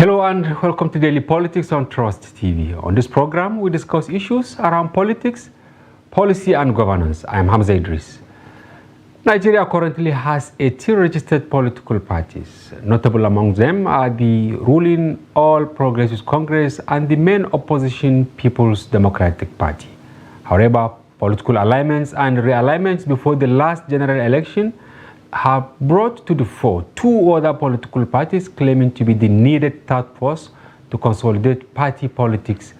Hello and welcome to Daily Politics on Trust TV. On this program, we discuss issues around politics, policy and governance. I am Hamza Idris. Nigeria currently has 18 registered political parties. Notable among them are the ruling All Progressives Congress and the main opposition People's Democratic Party. However, political alignments and realignments before the last general election have brought to the fore two other political parties claiming to be the needed third force to consolidate party politics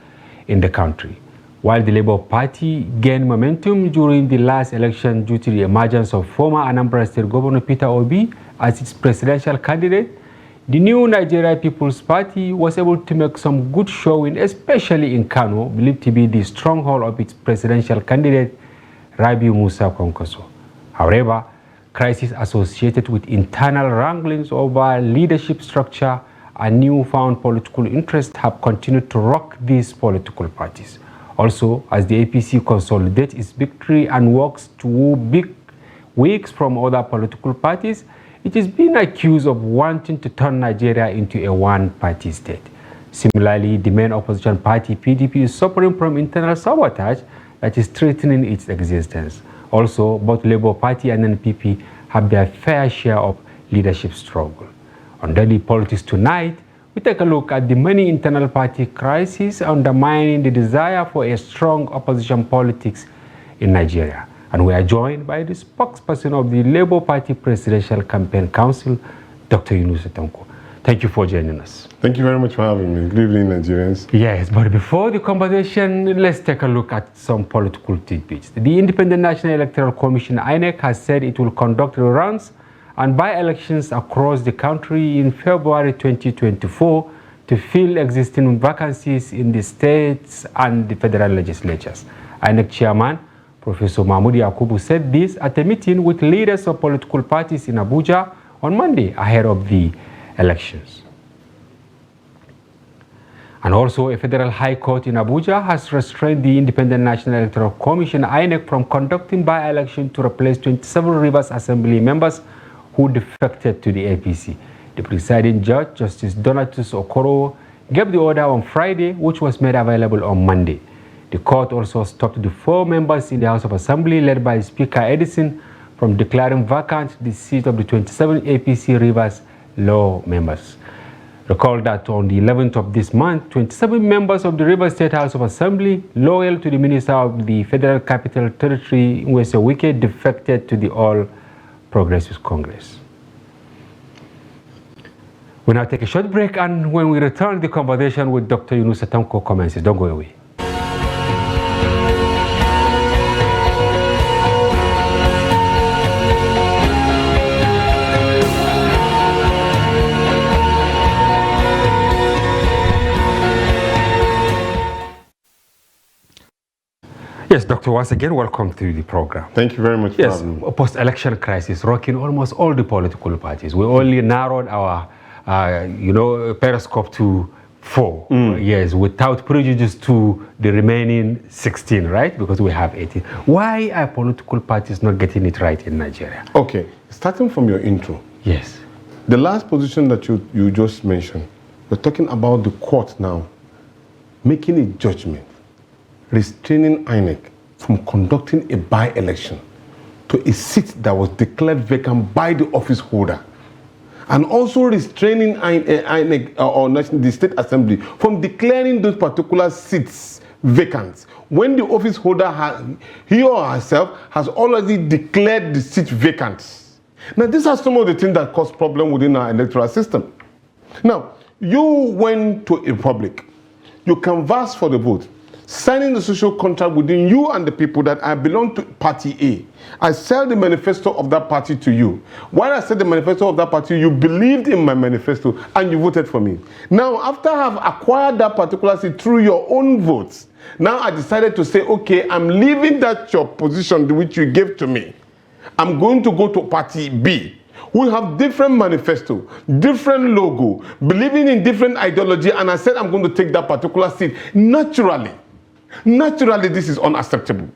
in the country. While the Labour Party gained momentum during the last election due to the emergence of former Anambra State Governor Peter Obi as its presidential candidate, the new Nigeria People's Party was able to make some good showing, especially in Kano, believed to be the stronghold of its presidential candidate, Rabiu Musa kwankwaso. However, crises associated with internal wranglings over leadership structure and newfound political interest have continued to rock these political parties. Also, as the APC consolidates its victory and works to woo big wigs from other political parties, it is being accused of wanting to turn Nigeria into a one-party state. Similarly, the main opposition party PDP is suffering from internal sabotage that is threatening its existence. Also, both Labour Party and NNPP have their fair share of leadership struggle. On Daily Politics tonight, we take a look at the many internal party crises undermining the desire for a strong opposition politics in Nigeria. And we are joined by the spokesperson of the Labour Party Presidential Campaign Council, Dr. Yunusa Tanko. Thank you for joining us. Thank you very much for having me. Good evening, Nigerians. Yes, but before the conversation, let's take a look at some political tidbits. The Independent National Electoral Commission, INEC, has said it will conduct reruns and by-elections across the country in February 2024 to fill existing vacancies in the states and the federal legislatures. INEC Chairman, Professor Mahmoud Yakubu, said this at a meeting with leaders of political parties in Abuja on Monday ahead of the elections. And also, a federal high court in Abuja has restrained the Independent National Electoral Commission, INEC, from conducting by-election to replace 27 Rivers Assembly members who defected to the APC. The presiding judge, Justice Donatus Okoro, gave the order on Friday, which was made available on Monday. The court also stopped the 4 members in the House of Assembly, led by Speaker Edison, from declaring vacant the seat of the 27 APC Rivers law members. Recall that on the 11th of this month, 27 members of the Rivers State House of Assembly, loyal to the Minister of the Federal Capital Territory, Nwese Wike, defected to the All Progressives Congress. We now take a short break, and when we return, the conversation with Dr. Yunusa Tanko commences. Don't go away. Yes, Doctor, once again, welcome to the program. Thank you very much for having me. Post-election crisis rocking almost all the political parties. We only narrowed our, periscope to 4, yes, without prejudice to the remaining 16, right? Because we have 18. Why are political parties not getting it right in Nigeria? Okay, starting from your intro. Yes. The last position that you just mentioned, we're talking about the court now making a judgment, restraining INEC from conducting a by-election to a seat that was declared vacant by the office holder, and also restraining INEC or the State Assembly from declaring those particular seats vacant when the office holder he or herself has already declared the seat vacant. Now, these are some of the things that cause problem within our electoral system. Now, you went to a public, you canvassed for the vote, signing the social contract within you and the people that I belong to Party A. I sell the manifesto of that party to you. While I said the manifesto of that party, you believed in my manifesto and you voted for me. Now, after I have acquired that particular seat through your own votes, now I decided to say, okay, I'm leaving that your position which you gave to me. I'm going to go to Party B. We have different manifesto, different logo, believing in different ideology, and I said I'm going to take that particular seat. Naturally, this is unacceptable.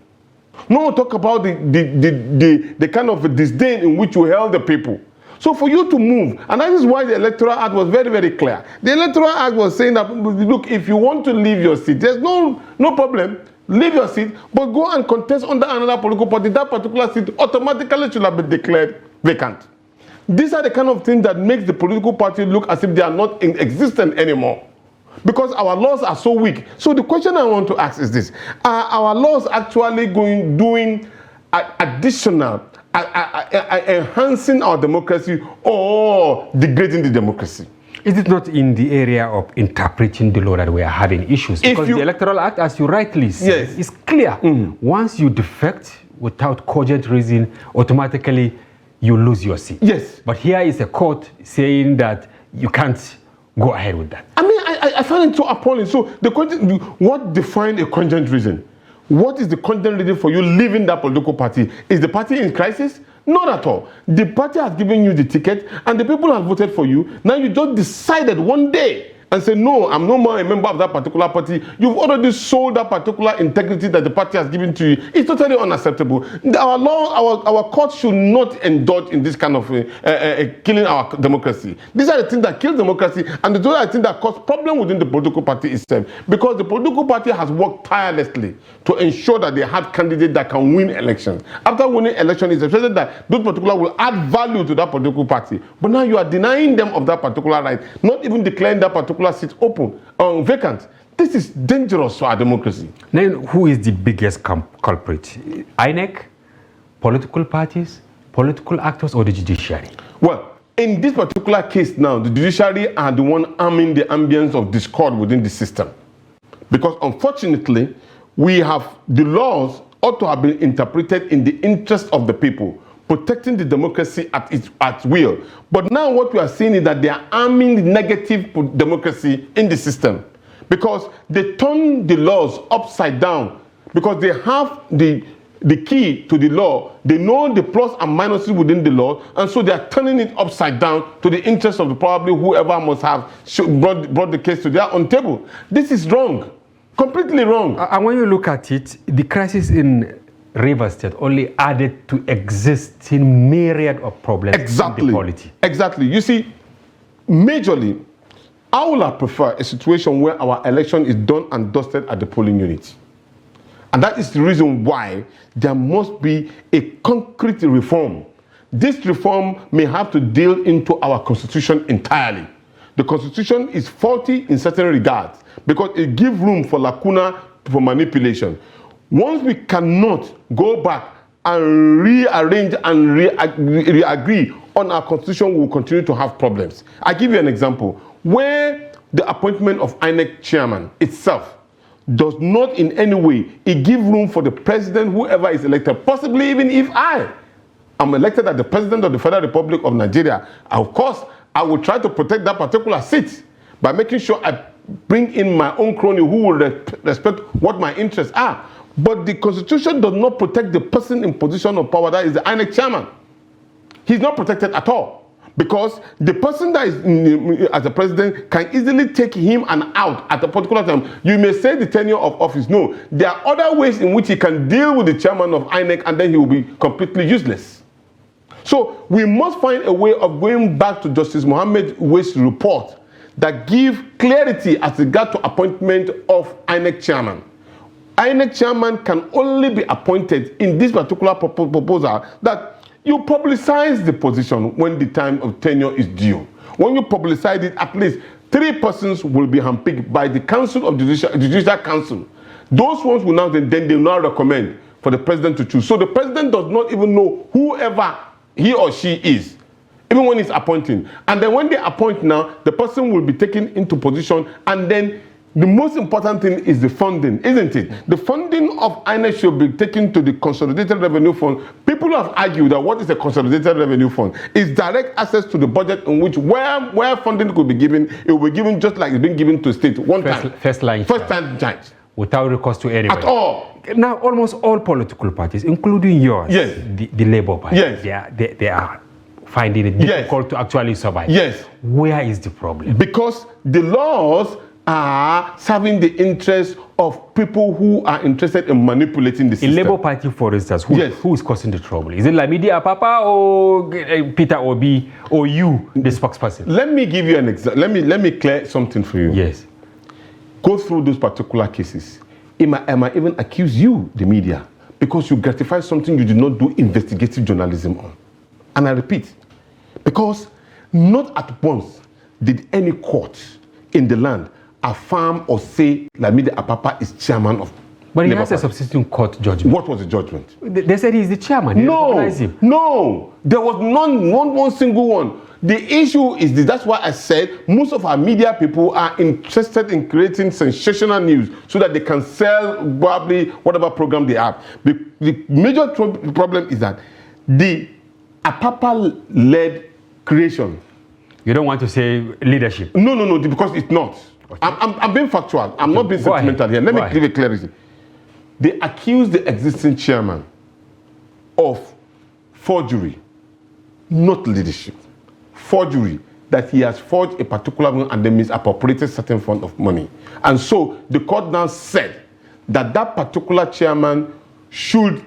No one talk about the kind of disdain in which you held the people. So for you to move, and that is why the Electoral Act was very, very clear. The Electoral Act was saying that, look, if you want to leave your seat, there's no problem. Leave your seat, but go and contest under another political party. That particular seat automatically should have been declared vacant. These are the kind of things that makes the political party look as if they are not in existence anymore, because our laws are so weak. So the question I want to ask is this: are our laws actually doing additional, enhancing our democracy, or degrading the democracy? Is it not in the area of interpreting the law that we are having issues? Because the Electoral Act, as you rightly said, is clear. Once you defect without cogent reason, automatically you lose your seat. Yes. But here is a court saying that you can't go ahead with that. I mean, I find it so appalling. So the question, what defines a cogent reason? What is the cogent reason for you leaving that political party? Is the party in crisis? Not at all. The party has given you the ticket and the people have voted for you. Now you just decided one day and say, no, I'm no more a member of that particular party. You've already sold that particular integrity that the party has given to you. It's totally unacceptable. Our law, our court should not indulge in this kind of killing our democracy. These are the things that kill democracy, and those are the things that cause problem within the political party itself. Because the political party has worked tirelessly to ensure that they have candidates that can win elections. After winning elections, it's expected that those particular will add value to that political party. But now you are denying them of that particular right, not even declaring that particular seat open, vacant. This is dangerous for our democracy. Then who is the biggest culprit? INEC, political parties, political actors, or the judiciary? Well, in this particular case now, the judiciary are the one arming the ambience of discord within the system. Because unfortunately, we have the laws ought to have been interpreted in the interest of the people, protecting the democracy at will. But now what we are seeing is that they are arming the negative democracy in the system, because they turn the laws upside down, because they have the key to the law. They know the plus and minuses within the law, and so they are turning it upside down to the interest of probably whoever must have brought the case to their own table. This is wrong, completely wrong. And when you look at it, the crisis in Rivers State only added to existing myriad of problems in the polity. Exactly. You see, majorly, I would have preferred a situation where our election is done and dusted at the polling unit. And that is the reason why there must be a concrete reform. This reform may have to deal into our constitution entirely. The constitution is faulty in certain regards because it gives room for lacuna for manipulation. Once we cannot go back and rearrange and re-agree on our constitution, we will continue to have problems. I give you an example. Where the appointment of INEC chairman itself does not in any way give room for the president, whoever is elected, possibly even if I am elected as the president of the Federal Republic of Nigeria, of course, I will try to protect that particular seat by making sure I bring in my own crony who will respect what my interests are. But the constitution does not protect the person in position of power, that is the INEC chairman. He's not protected at all, because the person that is as a president can easily take him and out at a particular time. You may say the tenure of office. No, there are other ways in which he can deal with the chairman of INEC, and then he will be completely useless. So we must find a way of going back to Justice Mohammed Wade's report that give clarity as regard to appointment of INEC chairman. INEC chairman can only be appointed in this particular proposal that you publicize the position when the time of tenure is due. When you publicize it, at least 3 persons will be handpicked by the Council of Judicial Council. Those ones will now then they will now recommend for the president to choose. So the president does not even know whoever he or she is, even when he's appointing. And then when they appoint now, the person will be taken into position, and then the most important thing is the funding, isn't it? The funding of INEC should be taken to the Consolidated Revenue Fund. People have argued that what is a Consolidated Revenue Fund? It's direct access to the budget in which where funding could be given, it will be given just like it's been given to state First time charge. Without recourse to anyone. At all. Now, almost all political parties, including yours, yes, the Labour Party, yes, they are finding it difficult to actually survive. Yes. Where is the problem? Because the laws are serving the interests of people who are interested in manipulating the system. In Labour Party, for instance, who is causing the trouble? Is it Lamidi Apapa or Peter Obi or you, the spokesperson? Let me give you an example. Let me clear something for you. Yes. Go through those particular cases. It might even accuse you, the media, because you gratify something you did not do investigative journalism on. And I repeat, because not at once did any court in the land affirm or say Lamidi Apapa is chairman of. But he has a substitute court judgment. What was the judgment? They said he's the chairman. No, there was one single one. The issue is this. That's why I said most of our media people are interested in creating sensational news so that they can sell probably whatever program they have. The major problem is that the Apapa-led creation. You don't want to say leadership? No, because it's not. Okay. I'm being factual. I'm not being sentimental here. Let me give it clarity. They accuse the existing chairman of forgery, not leadership. Forgery, that he has forged a particular one and then misappropriated certain fund of money. And so the court now said that that particular chairman should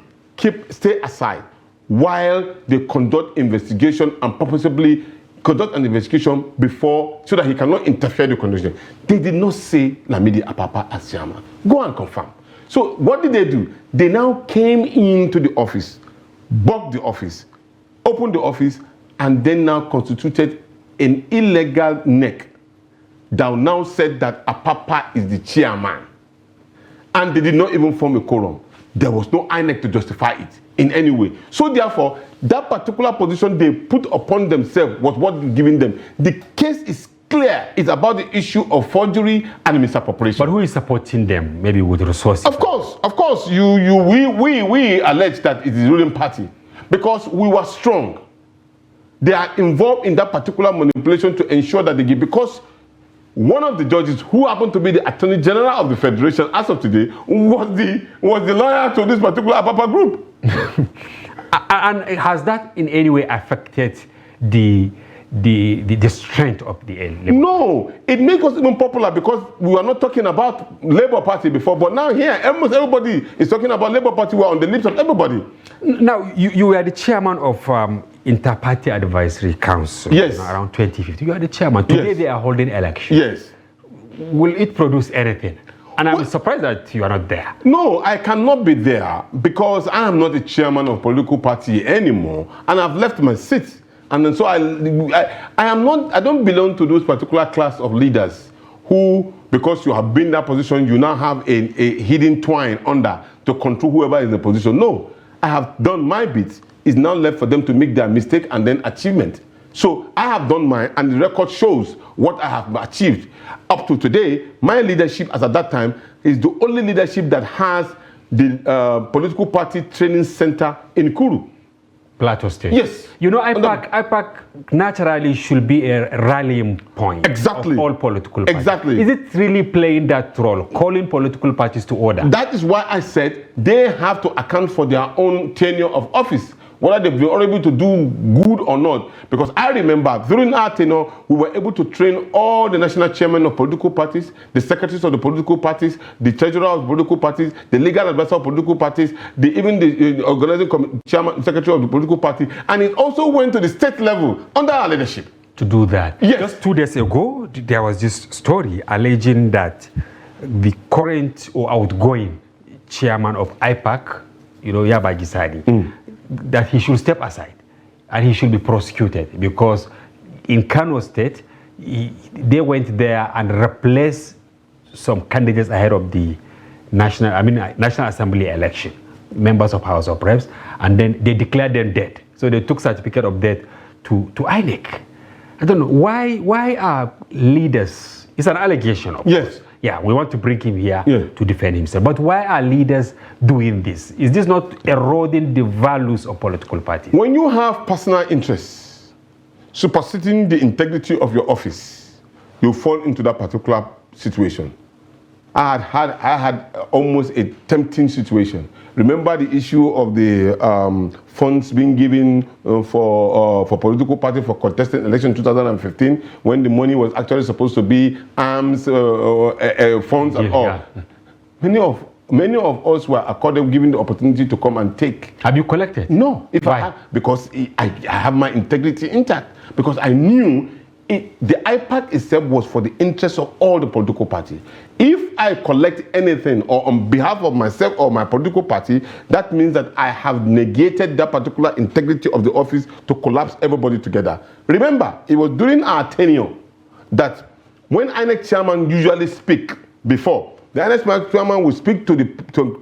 stay aside while they conduct investigation and possibly conduct an investigation before, so that he cannot interfere in the conduct. They did not say Lamidi Apapa as chairman. Go and confirm. So what did they do? They now came into the office, bugged the office, opened the office, and then now constituted an illegal NEC that now said that Apapa is the chairman. And they did not even form a quorum. There was no INEC to justify it in any way. So therefore, that particular position they put upon themselves was what is giving them. The case is clear. It's about the issue of forgery and misappropriation. But who is supporting them? Maybe with resources? Of course. We allege that it is the ruling party because we were strong. They are involved in that particular manipulation to ensure that they give, because one of the judges who happened to be the Attorney General of the Federation as of today was the lawyer to this particular Apapa group. And has that in any way affected the strength of the Labour? No, it makes us even popular because we were not talking about Labour Party before, but now here almost everybody is talking about Labour Party. We're on the lips of everybody. Now, you were the chairman of Inter-Party Advisory Council. Yes. Around 2050. You are the chairman. Today they are holding election. Yes. Will it produce anything? And I'm surprised that you are not there. No, I cannot be there because I am not the chairman of a political party anymore, and I've left my seat. And then so I don't belong to those particular class of leaders who, because you have been in that position, you now have a hidden twine under to control whoever is in the position. No, I have done my bit. It's now left for them to make their mistake and then achievement. So I have done mine, and the record shows what I have achieved. Up to today, my leadership as at that time is the only leadership that has the political party training center in Kuru. Plateau State. Yes. You know, IPAC naturally should be a rallying point of all political parties. Exactly. Is it really playing that role, calling political parties to order? That is why I said they have to account for their own tenure of office, whether they've been able to do good or not. Because I remember during our tenure, we were able to train all the national chairmen of political parties, the secretaries of the political parties, the treasurer of political parties, the legal advisor of political parties, even the organizing chairman, secretary of the political party, and it also went to the state level under our leadership. To do that. Yes. Just 2 days ago, there was this story alleging that the current or outgoing chairman of IPAC, Yaba Gisadi, that he should step aside and he should be prosecuted because in Kano State, they went there and replaced some candidates ahead of the National Assembly election, members of House of Reps, and then they declared them dead. So they took certificate of death to INEC. I don't know, why are leaders, it's an allegation of Yes. Yeah, we want to bring him here to defend himself. But why are leaders doing this? Is this not eroding the values of political parties? When you have personal interests superseding the integrity of your office, you fall into that particular situation. I had almost a tempting situation. Remember the issue of the funds being given for political party for contesting election 2015, when the money was actually supposed to be arms funds and all. Yeah. Many of us were accorded, given the opportunity to come and take. Have you collected? No. Why? Because I have my integrity intact. Because I knew the IPAC itself was for the interest of all the political parties. If I collect anything or on behalf of myself or my political party, that means that I have negated that particular integrity of the office to collapse everybody together. Remember, it was during our tenure that when INEC chairman usually speak before, the INEC chairman will speak to the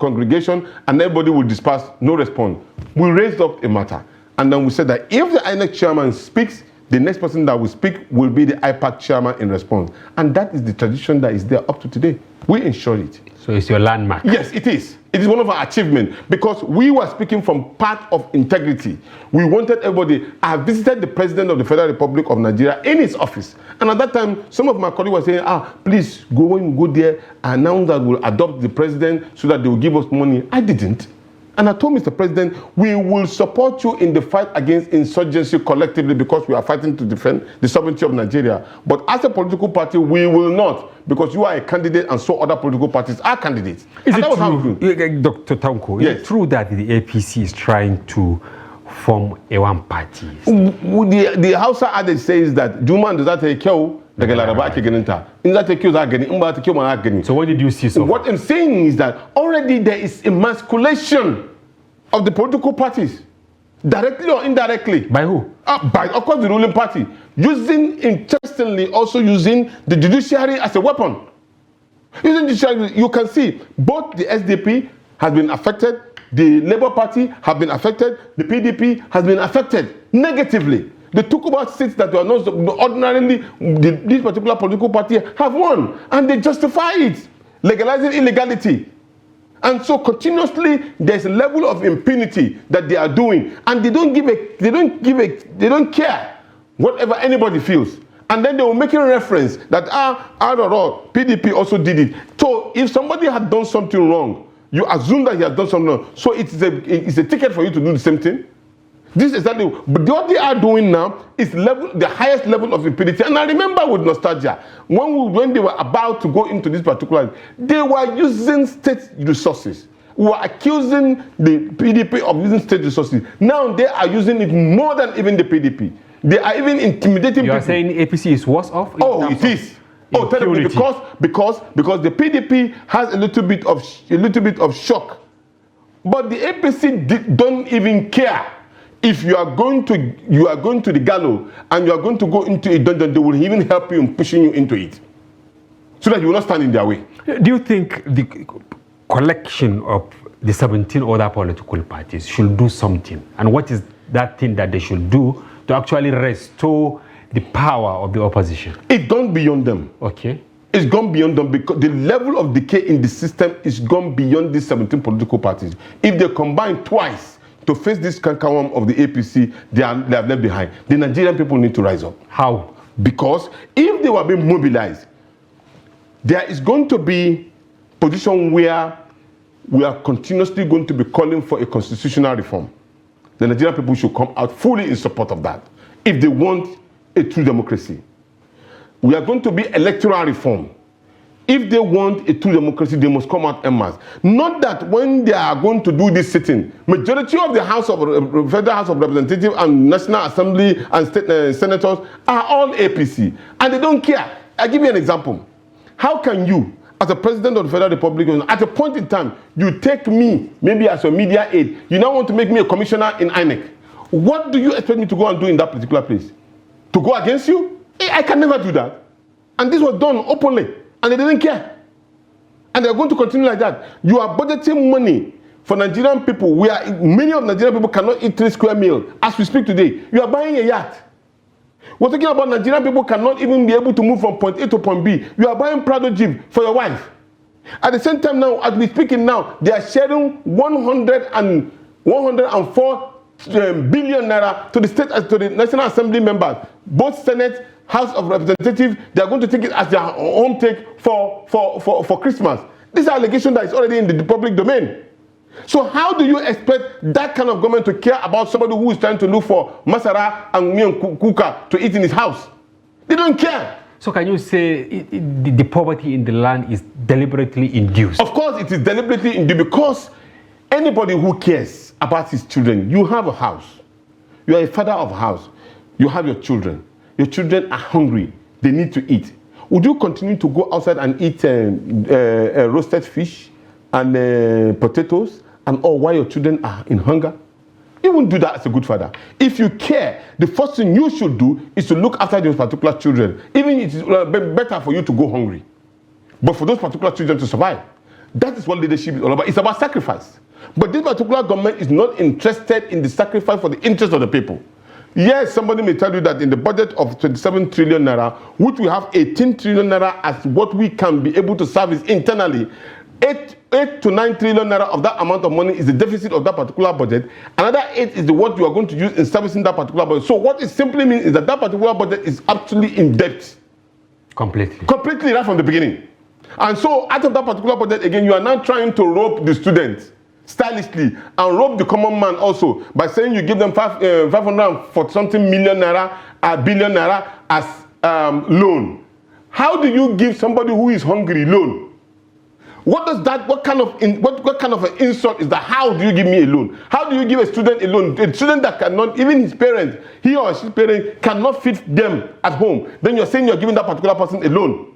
congregation and everybody will disperse, no response. We raised up a matter and then we said that if the INEC chairman speaks, the next person that will speak will be the IPAC chairman in response. And that is the tradition that is there up to today. We ensure it. So it's your landmark? Yes, it is. It is one of our achievements because we were speaking from part of integrity. We wanted everybody. I visited the President of the Federal Republic of Nigeria in his office. And at that time, some of my colleagues were saying, please go there, announce that we'll adopt the president so that they will give us money. I didn't. And I told Mr. President, we will support you in the fight against insurgency collectively because we are fighting to defend the sovereignty of Nigeria. But as a political party, we will not because you are a candidate and so other political parties are candidates. Is it true, Dr. Tanko, yes, is it true that the APC is trying to form a one party? The Hausa adage says that Juma does not take care. So what did you see so far? What I'm saying is that already there is emasculation of the political parties, directly or indirectly. By who? By, of course, the ruling party. Interestingly, also using the judiciary as a weapon. Using the judiciary, you can see both the SDP has been affected, the Labour Party have been affected, the PDP has been affected negatively. They took about seats that were not ordinarily, this particular political party have won, and they justify it, legalizing illegality. And so continuously, there's a level of impunity that they are doing, and they don't care whatever anybody feels. And then they were making reference that PDP also did it. So if somebody had done something wrong, you assume that he has done something wrong. So it's a ticket for you to do the same thing. This is exactly, but what they are doing now is the highest level of impunity. And I remember with nostalgia, when they were about to go into this particular, they were using state resources. We were accusing the PDP of using state resources. Now they are using it more than even the PDP. They are even intimidating people. You are saying APC is worse off? Oh, it is. Oh, tell me, because the PDP has a little bit of shock, but the APC don't even care. If you are going to the gallows and you are going to go into a dungeon, they will even help you in pushing you into it, so that you will not stand in their way. Do you think the collection of the 17 other political parties should do something? And what is that thing that they should do to actually restore the power of the opposition? It's gone beyond them. Okay. It's gone beyond them because the level of decay in the system is gone beyond these 17 political parties. If they combine twice to face this cankerworm of the APC, they have left behind. The Nigerian people need to rise up. How? Because if they were being mobilized, there is going to be a position where we are continuously going to be calling for a constitutional reform. The Nigerian people should come out fully in support of that if they want a true democracy. We are going to be electoral reform. If they want a true democracy, they must come out en masse. Not that when they are going to do this sitting, majority of the Federal House of Representatives and National Assembly and state senators are all APC, and they don't care. I'll give you an example. How can you, as a president of the Federal Republic, at a point in time, you take me, maybe as your media aide, you now want to make me a commissioner in INEC. What do you expect me to go and do in that particular place? To go against you? I can never do that. And this was done openly. And they didn't care. And they're going to continue like that. You are budgeting money for Nigerian people where many of Nigerian people cannot eat 3 square meals. As we speak today, you are buying a yacht. We're talking about Nigerian people cannot even be able to move from point A to point B. You are buying Prado Jeep for your wife. At the same time now, as we're speaking now, they are sharing 104 billion naira to the state, to the National Assembly members, both Senate, House of Representatives. They are going to take it as their home take for Christmas. This is an allegation that is already in the public domain. So how do you expect that kind of government to care about somebody who is trying to look for masara and miyan kuka to eat in his house? They don't care. So can you say the poverty in the land is deliberately induced? Of course it is deliberately induced, because anybody who cares about his children, you have a house, you are a father of a house, you have your children are hungry, they need to eat. Would you continue to go outside and eat roasted fish and potatoes and all while your children are in hunger? You won't do that as a good father. If you care, the first thing you should do is to look after those particular children. Even it is better for you to go hungry, but for those particular children to survive. That is what leadership is all about. It's about sacrifice. But this particular government is not interested in the sacrifice for the interest of the people. Yes, somebody may tell you that in the budget of 27 trillion naira, which we have 18 trillion naira as what we can be able to service internally, 8 to 9 trillion naira of that amount of money is the deficit of that particular budget. Another 8 is what you are going to use in servicing that particular budget. So what it simply means is that that particular budget is actually in debt. Completely right from the beginning. And so out of that particular budget, again, you are now trying to rope the students stylishly and rope the common man also by saying you give them 540 something million naira, billion naira as loan. How do you give somebody who is hungry loan? What kind of an insult is that? How do you give me a loan? How do you give a student a loan? A student that cannot, even his parents, he or his parents cannot feed them at home. Then you're saying you're giving that particular person a loan.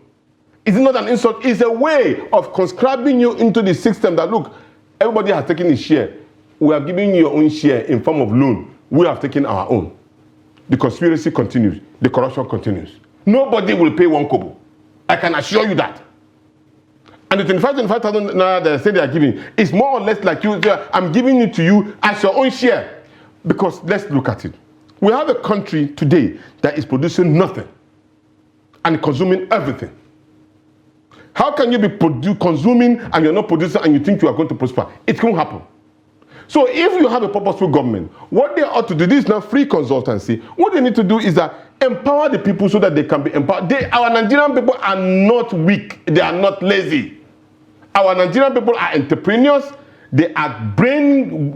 Is it not an insult? It's a way of conscribing you into the system that, look, everybody has taken his share. We are giving you your own share in form of loan. We have taken our own. The conspiracy continues. The corruption continues. Nobody will pay one kobo. I can assure you that. And the 25,000 naira that they say they are giving is more or less like you. I'm giving it to you as your own share. Because let's look at it. We have a country today that is producing nothing and consuming everything. How can you be consuming and you're not producing and you think you are going to prosper? It won't happen. So if you have a purposeful government, what they ought to do, this is not free consultancy. What they need to do is that empower the people so that they can be empowered. Our Nigerian people are not weak. They are not lazy. Our Nigerian people are entrepreneurs. They are brain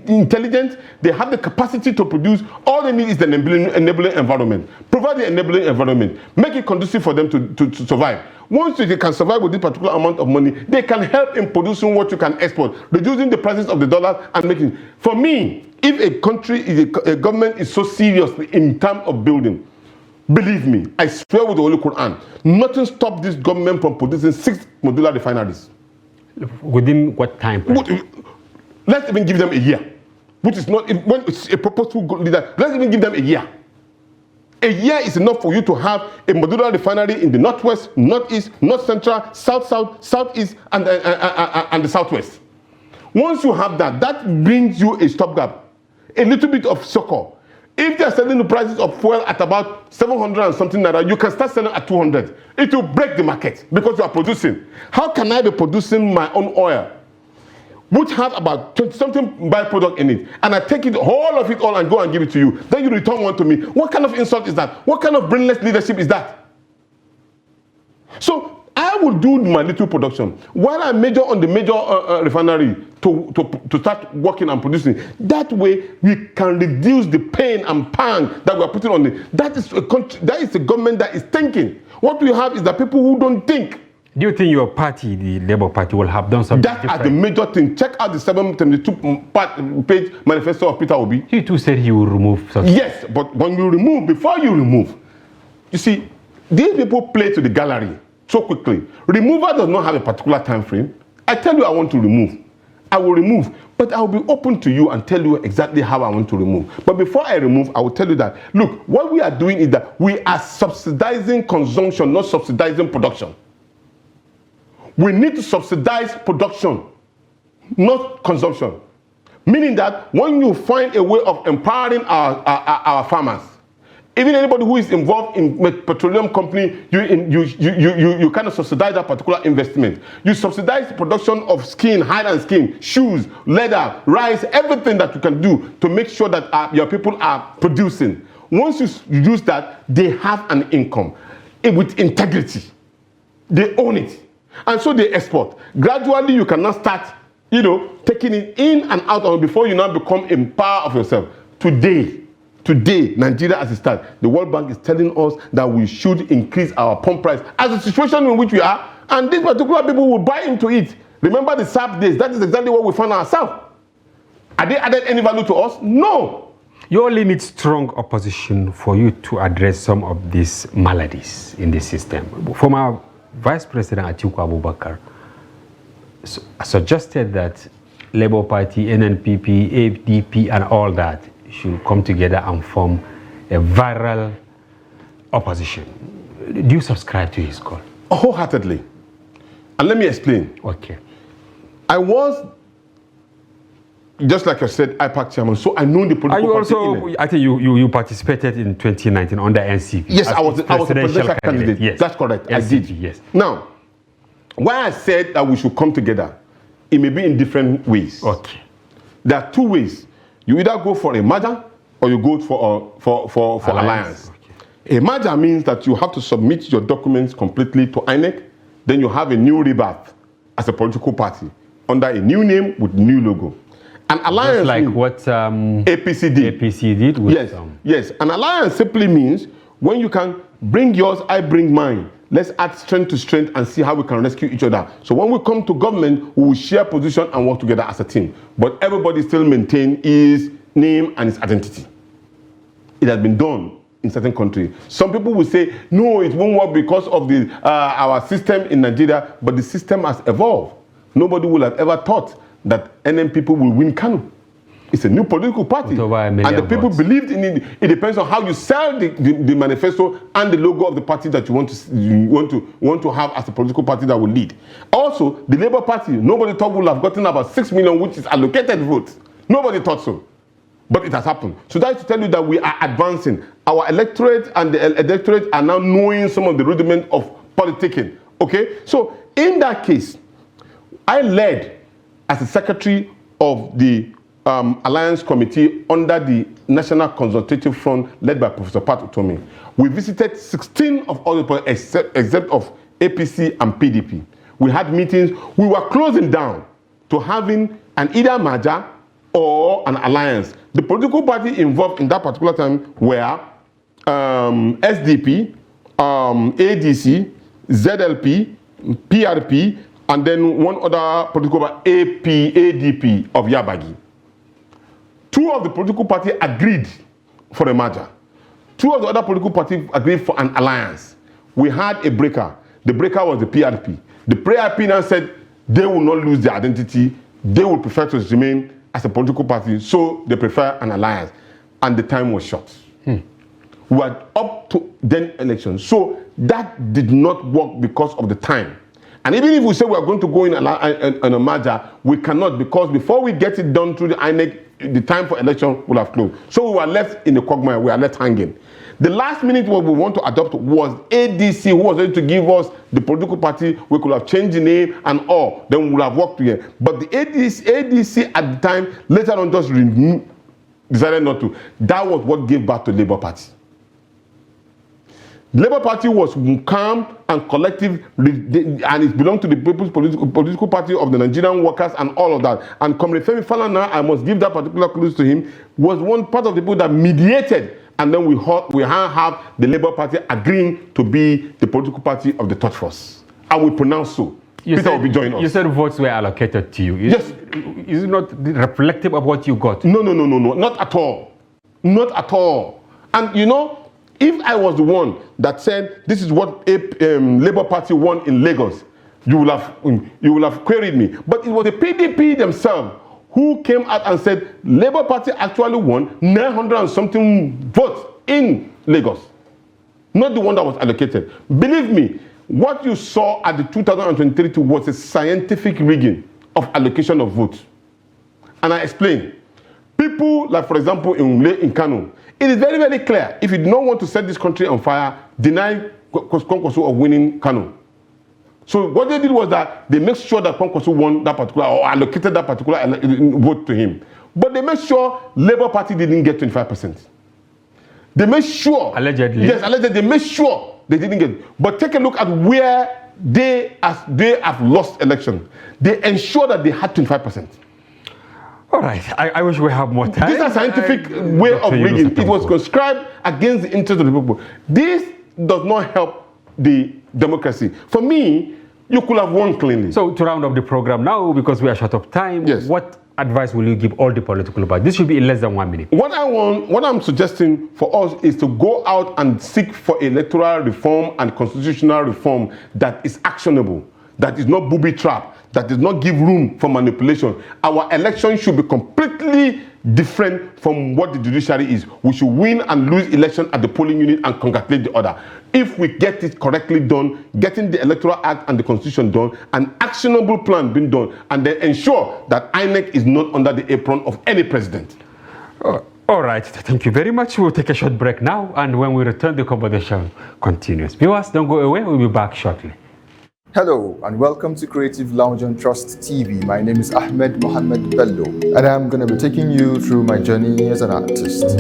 intelligent. They have the capacity to produce. All they need is the enabling environment. Provide the enabling environment. Make it conducive for them to survive. Once they can survive with this particular amount of money, they can help in producing what you can export, reducing the prices of the dollar and making. For me, if a country, a government is so serious in terms of building, believe me, I swear with the Holy Quran, nothing stops this government from producing 6 modular refineries. Within what time frame? Let's even give them a year, which is not, when it's a purposeful leader, let's even give them a year. A year is enough for you to have a modular refinery in the northwest, northeast, north central, southeast, and the southwest. Once you have that, that brings you a stopgap, a little bit of succor. If they are selling the prices of fuel at about 700 and something naira, you can start selling at 200. It will break the market because you are producing. How can I be producing my own oil, which have about 20-something byproduct in it, and I take it, all of it all, and go and give it to you? Then you return one to me. What kind of insult is that? What kind of brainless leadership is that? So I will do my little production while I major on the major refinery to start working and producing. That way we can reduce the pain and pang that we are putting on it. That is a country, that is a government that is thinking. What we have is the people who don't think. Do you think your party, the Labour Party, will have done something different? That is the major thing. Check out the 772-page manifesto of Peter Obi. He too said he will remove something. Yes, but when you remove, before you remove, you see, these people play to the gallery so quickly. Removal does not have a particular time frame. I tell you I want to remove, I will remove, but I will be open to you and tell you exactly how I want to remove. But before I remove, I will tell you that, look, what we are doing is that we are subsidizing consumption, not subsidizing production. We need to subsidize production, not consumption. Meaning that when you find a way of empowering our farmers, even anybody who is involved in a petroleum company, you kind of subsidize that particular investment. You subsidize the production of skin, hide and skin, shoes, leather, rice, everything that you can do to make sure that your people are producing. Once you use that, they have an income with integrity. They own it. And so they export. Gradually, you cannot start, taking it in and out of it before you now become a power of yourself. Today, Nigeria as it stands, the World Bank is telling us that we should increase our pump price as the situation in which we are, and these particular people will buy into it. Remember the SAP days, that is exactly what we found ourselves. Are they added any value to us? No. You only need strong opposition for you to address some of these maladies in the system. Former Vice President Atiku Abubakar suggested that Labour Party, NNPP, PDP, and all that should come together and form a viral opposition. Do you subscribe to his call? Wholeheartedly. And let me explain. Okay. I was, just like I said, IPAC chairman, so I know the political party. Also, I think you participated in 2019 under NCP. Yes, I was a presidential candidate. Yes. That's correct. NCP, I did. Yes. Now, why I said that we should come together, it may be in different ways. Okay. There are two ways. You either go for a merger or you go for alliance. Okay. A merger means that you have to submit your documents completely to INEC, then you have a new rebirth as a political party under a new name with new logo. An alliance, just like what APC did. APC did with yes. An alliance simply means when you can bring yours, I bring mine. Let's add strength to strength and see how we can rescue each other. So when we come to government, we will share position and work together as a team. But everybody still maintain his name and his identity. It has been done in certain countries. Some people will say, no, it won't work because of our system in Nigeria, but the system has evolved. Nobody will have ever thought that NNPP will win Kano. It's a new political party, and the people believed in it. It depends on how you sell the manifesto and the logo of the party that you want to have as a political party that will lead. Also, the Labour Party, nobody thought would have gotten about 6 million, which is allocated votes. Nobody thought so, but it has happened. So that's to tell you that we are advancing. Our electorate and the electorate are now knowing some of the rudiment of politicking. Okay, so in that case, I led as the secretary of the Alliance Committee under the National Consultative Front led by Professor Pat Utomi. We visited 16 of all the parties except of APC and PDP. We had meetings. We were closing down to having an either merger or an alliance. The political party involved in that particular time were SDP, ADC, ZLP, PRP, and then one other political party, ADP of Yabagi. Two of the political parties agreed for a merger. Two of the other political parties agreed for an alliance. We had a breaker. The breaker was the PRP. The PRP now said they will not lose their identity. They would prefer to remain as a political party, so they prefer an alliance. And the time was short. We were up to then elections. So that did not work because of the time. And even if we say we are going to go in a merger, we cannot, because before we get it done through the INEC, the time for election will have closed. So we were left in the quagmire, we are left hanging. The last minute what we want to adopt was ADC, who was going to give us the political party. We could have changed the name and all, then we would have worked together. But the ADC at the time, later on just decided not to. That was what gave birth to Labour Party. The Labour Party was calm and collective, and it belonged to the People's Political Party of the Nigerian workers and all of that. And Comrade Femi Falana, I must give that particular kudos to him, was one part of the people that mediated, and then we have the Labour Party agreeing to be the political party of the third force. And we pronounce so. Peter Obi joined us. You said votes were allocated to you. Yes. Is it not reflective of what you got? No, not at all. Not at all. And you know, if I was the one that said this is what Labour Party won in Lagos, you will have queried me. But it was the PDP themselves who came out and said Labour Party actually won 900 and something votes in Lagos, not the one that was allocated. Believe me, what you saw at the 2023 was a scientific rigging of allocation of votes. And I explained. People, like for example in Kano, it is very, very clear. If you do not want to set this country on fire, deny kwankwaso of winning Kano. So what they did was that they made sure that kwankwaso won that particular, or allocated that particular vote to him. But they made sure Labour Party didn't get 25%. They made sure. Allegedly. Yes, allegedly. They made sure they didn't get it. But take a look at where they have lost election. They ensure that they had 25%. All right, I wish we have more time. This is a scientific way of rigging. It was conscribed against the interest of the people. This does not help the democracy. For me, you could have won cleanly. So to round up the program now, because we are short of time, what advice will you give all the political parties? This should be in less than 1 minute. What I'm suggesting for us is to go out and seek for electoral reform and constitutional reform that is actionable, that is not booby trap, that does not give room for manipulation. Our election should be completely different from what the judiciary is. We should win and lose election at the polling unit and congratulate the other. If we get it correctly done, getting the Electoral Act and the Constitution done, an actionable plan being done, and then ensure that INEC is not under the apron of any president. All right, thank you very much. We'll take a short break now, and when we return, the conversation continues. Viewers, don't go away. We'll be back shortly. Hello and welcome to Creative Lounge on Trust TV. My name is Ahmed Mohammed Bello and I'm going to be taking you through my journey as an artist.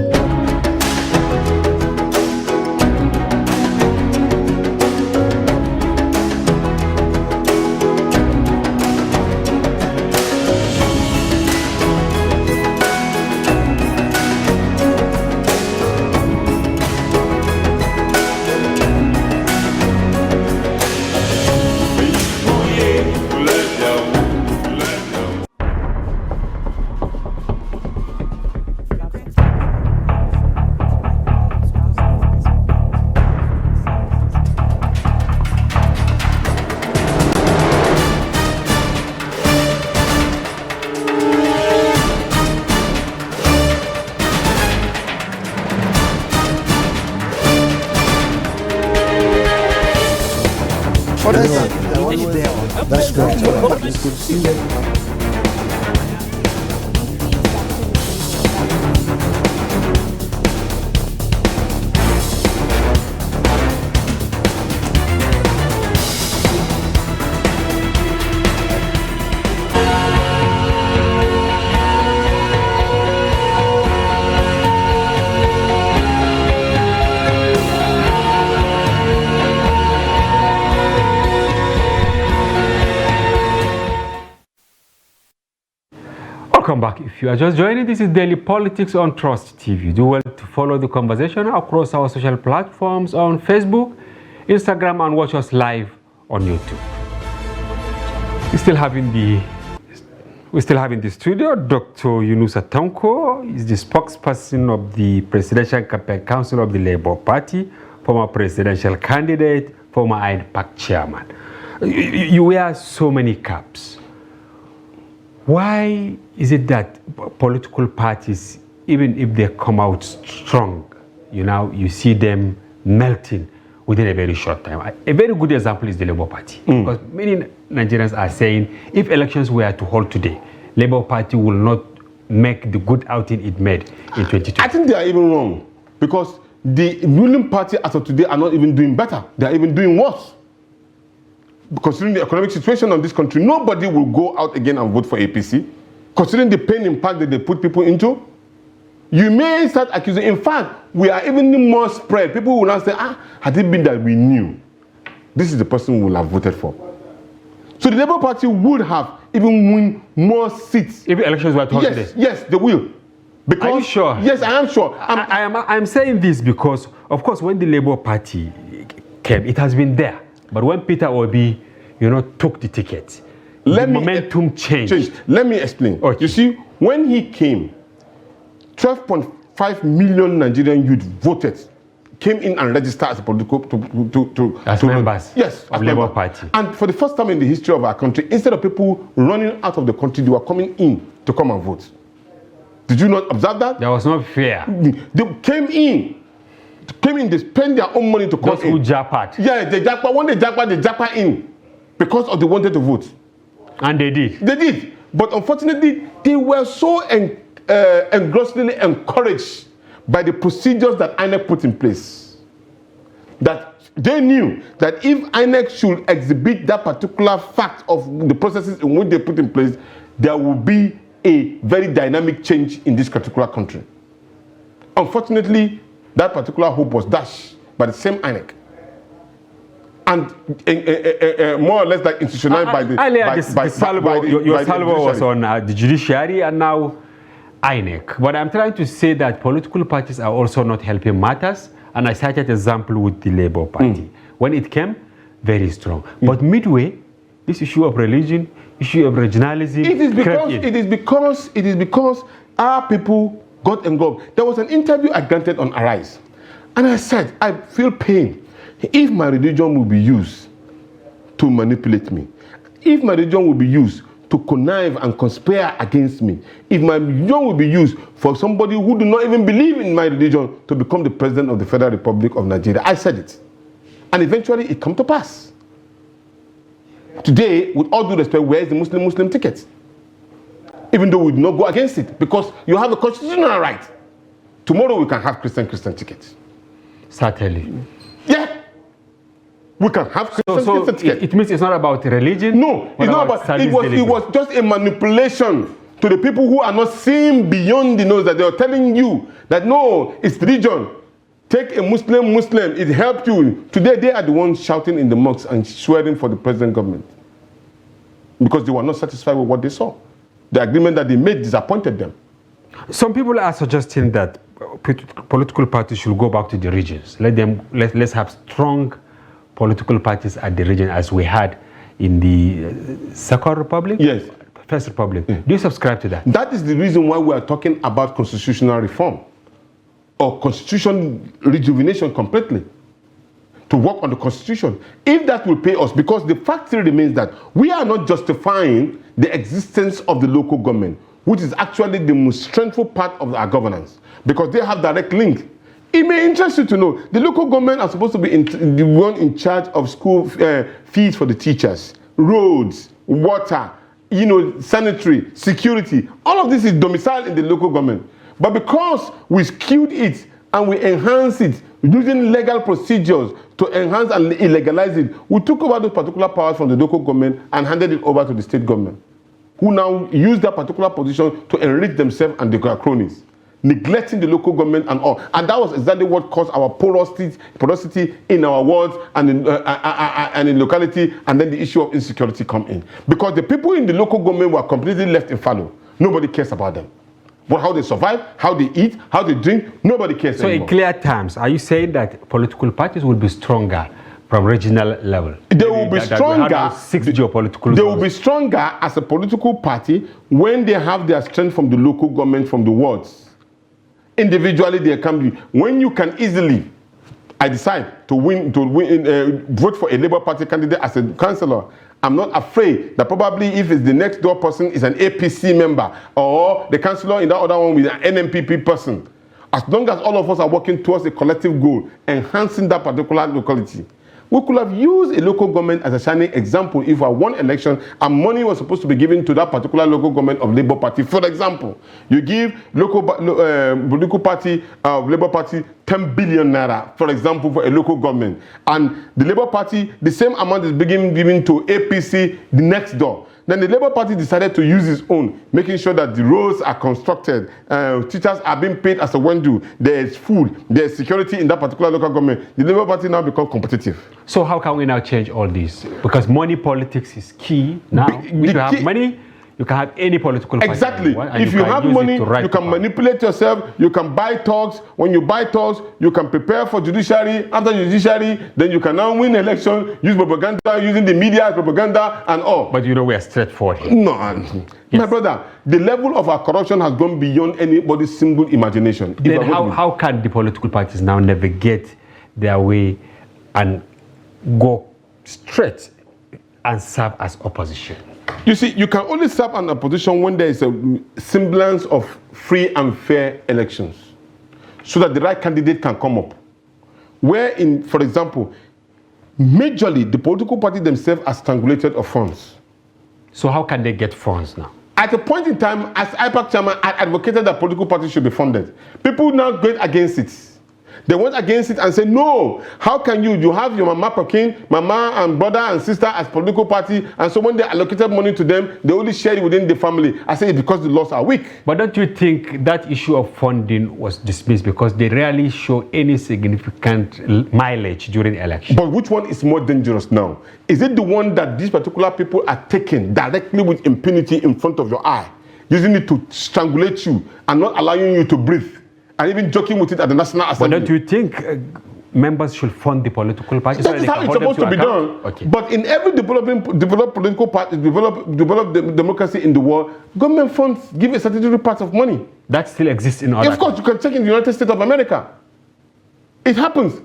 That's great. It's good to see you. Welcome back. If you are just joining, this is Daily Politics on Trust TV. Do well to follow the conversation across our social platforms on Facebook, Instagram, and watch us live on YouTube. We still have in the studio Dr. Yunusa Tanko. Is the spokesperson of the Presidential Campaign Council of the Labour Party, former presidential candidate, former INPAC chairman. You wear so many caps. Why is it that political parties, even if they come out strong, you see them melting within a very short time? A very good example is the Labour Party. Because many Nigerians are saying if elections were to hold today, Labour Party will not make the good outing it made in 2020. I think they are even wrong, because the ruling party as of today are not even doing better. They are even doing worse. Considering the economic situation of this country, nobody will go out again and vote for APC. Considering the pain impact that they put people into, you may start accusing. In fact, we are even more spread. People will now say, had it been that we knew, this is the person we will have voted for. So the Labour Party would have even won more seats. If elections were to hold today? Yes, they will. Because, are you sure? Yes, I am sure. I'm saying this because, of course, when the Labour Party came, it has been there. But when Peter Obi, took the ticket, the momentum changed. Let me explain. Okay. You see, when he came, 12.5 million Nigerian youth voted, came in and registered as a political as members. Yes, of Labour Party. And for the first time in the history of our country, instead of people running out of the country, they were coming in to come and vote. Did you not observe that? There was no fear. They came in, they spend their own money to come in. Those who jackpot. Yeah, they jackpot. When they jackpot in, because of they wanted to vote. And they did. They did. But unfortunately, they were so engrossingly encouraged by the procedures that INEC put in place, that they knew that if INEC should exhibit that particular fact of the processes in which they put in place, there will be a very dynamic change in this particular country. Unfortunately, that particular hope was dashed by the same INEC. and more or less like institutionalized by the your salvo was on the judiciary and now INEC. But I'm trying to say that political parties are also not helping matters, and I cited an example with the Labour Party. When it came, very strong. But midway, this issue of religion, issue of regionalism, it is because our people got involved. There was an interview I granted on Arise, and I said, I feel pain if my religion will be used to manipulate me, if my religion will be used to connive and conspire against me, if my religion will be used for somebody who do not even believe in my religion to become the president of the Federal Republic of Nigeria. I said it. And eventually it come to pass. Today, with all due respect, where is the Muslim ticket? Even though we do not go against it, because you have a constitutional right. Tomorrow we can have Christian tickets. Certainly. Yeah. We can have Christian tickets. It means it's not about religion? No, it's not about, it was just a manipulation to the people who are not seeing beyond the nose, that they are telling you that no, it's religion. Take a Muslim, it helped you. Today they are the ones shouting in the mosques and swearing for the present government because they were not satisfied with what they saw. The agreement that they made disappointed them. Some people are suggesting that political parties should go back to the regions. Let's have strong political parties at the region as we had in the Second Republic? Yes. First Republic. Do you subscribe to that? That is the reason why we are talking about constitutional reform or constitution rejuvenation completely, to work on the constitution. If that will pay us, because the fact still remains that we are not justifying the existence of the local government, which is actually the most strengthful part of our governance, because they have direct link. It may interest you to know, the local government are supposed to be the one in charge of school fees for the teachers, roads, water, sanitary, security. All of this is domiciled in the local government. But because we skewed it and we enhanced it using legal procedures to enhance and illegalize it, we took over those particular powers from the local government and handed it over to the state government, who now use that particular position to enrich themselves and their cronies, neglecting the local government and all. And that was exactly what caused our porosity in our wards and in locality, and then the issue of insecurity come in. Because the people in the local government were completely left in fallow. Nobody cares about them. But how they survive, how they eat, how they drink, nobody cares anymore. In clear terms, are you saying that political parties will be stronger from regional level? They will be stronger. 6 geopolitical They will be stronger as a political party when they have their strength from the local government, from the wards. Individually, they can be. When you can easily, I decide to vote for a Labour Party candidate as a councillor, I'm not afraid that probably if it's the next door person is an APC member or the councillor in that other one with an NNPP person, as long as all of us are working towards a collective goal, enhancing that particular locality, we could have used a local government as a shining example if I won election and money was supposed to be given to that particular local government of Labour Party. For example, you give political party of Labour Party 10 billion naira, for example, for a local government, and the Labour Party, the same amount is being given to APC the next door. Then the Labour Party decided to use its own, making sure that the roads are constructed, teachers are being paid as a when due, there is food, there is security in that particular local government. The Labour Party now become competitive. So how can we now change all this? Because money politics is key now. If you have money, you can have any political party. Exactly. If you have money, you can manipulate yourself, you can buy talks. When you buy talks, you can prepare for judiciary. After judiciary, then you can now win election, use propaganda, using the media as propaganda and all. But we are straightforward here. No, yes. My brother, the level of our corruption has gone beyond anybody's single imagination. Then how can the political parties now navigate their way and go straight and serve as opposition? You see, you can only serve an opposition when there is a semblance of free and fair elections, so that the right candidate can come up. Wherein, for example, majorly the political party themselves are strangulated of funds. So how can they get funds now? At a point in time, as IPAC chairman, I advocated that political parties should be funded. People now go against it. They went against it and said, no, how can you have your mama and brother and sister as political party, and so when they allocated money to them, they only shared it within the family. I say it's because the laws are weak. But don't you think that issue of funding was dismissed because they rarely show any significant mileage during the election? But which one is more dangerous now? Is it the one that these particular people are taking directly with impunity in front of your eye, using it to strangulate you and not allowing you to breathe, and even joking with it at the National Assembly? But don't you think members should fund the political parties? That is how it's supposed to be done. Okay. But in every developed political party, developed democracy in the world, government funds give a statutory part of money. That still exists in other Of course, you can check in the United States of America. It happens.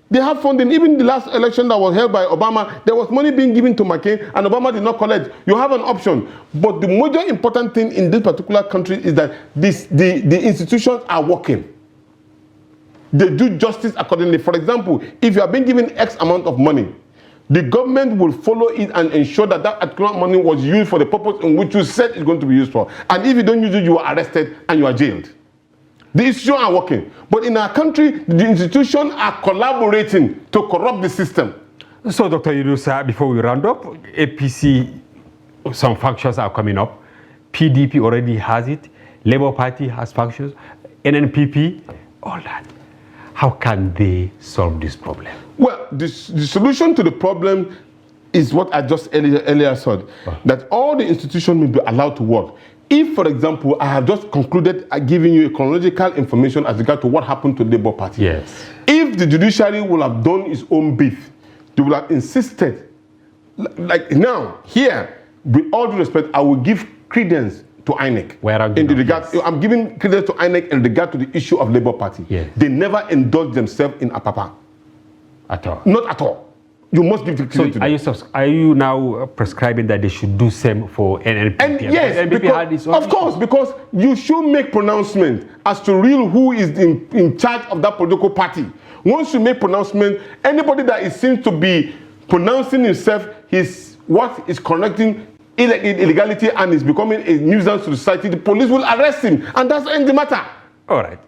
They have funding. Even the last election that was held by Obama, there was money being given to McCain, and Obama did not collect. You have an option. But the major important thing in this particular country is that the institutions are working. They do justice accordingly. For example, if you are being given X amount of money, the government will follow it and ensure that that particular money was used for the purpose in which you said it's going to be used for. And if you don't use it, you are arrested and you are jailed. The institutions are working. But in our country, the institutions are collaborating to corrupt the system. So, Dr. Yunusa, before we round up, APC, some functions are coming up. PDP already has it. Labour Party has functions. NNPP, all that. How can they solve this problem? Well, the solution to the problem is what I just earlier said, that all the institutions will be allowed to work. If, for example, I have just concluded giving you a chronological information as regard to what happened to the Labour Party. Yes. If the judiciary will have done its own bit, they will have insisted. Like now, here, with all due respect, I will give credence to INEC. I'm giving credence to INEC in regard to the issue of Labour Party. Yes. They never indulged themselves in apapa. At all? Not at all. You must give the credit to them. Are you now prescribing that they should do same for NNPP? And yes, because, of course, because you should make pronouncement as to real who is in charge of that political party. Once you make pronouncement, anybody that seems to be pronouncing himself what is correcting illegality and is becoming a nuisance to society, the police will arrest him, and that's the end of the matter. All right.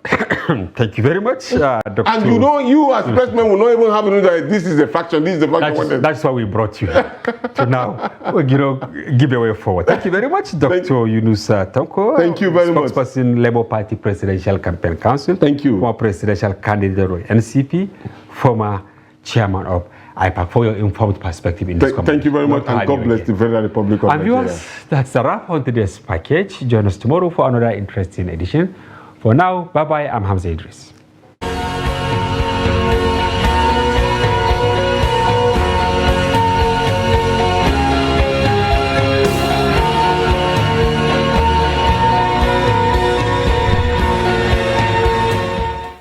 Thank you very much, Dr. And you as president will not even have to know that this is a faction, this is a faction. That's why we brought you to now, give a way forward. Thank you very much, Dr. Yunusa Tanko. Thank you very much. Spokesperson, Labour Party Presidential Campaign Council. Thank you. Former presidential candidate of NCP, former chairman of IPAC, for your informed perspective in this Thank you very much, and God bless the Federal Republic of Nigeria. Viewers, that's a wrap on today's package. Join us tomorrow for another interesting edition. For now, bye-bye. I'm Hamza Idris.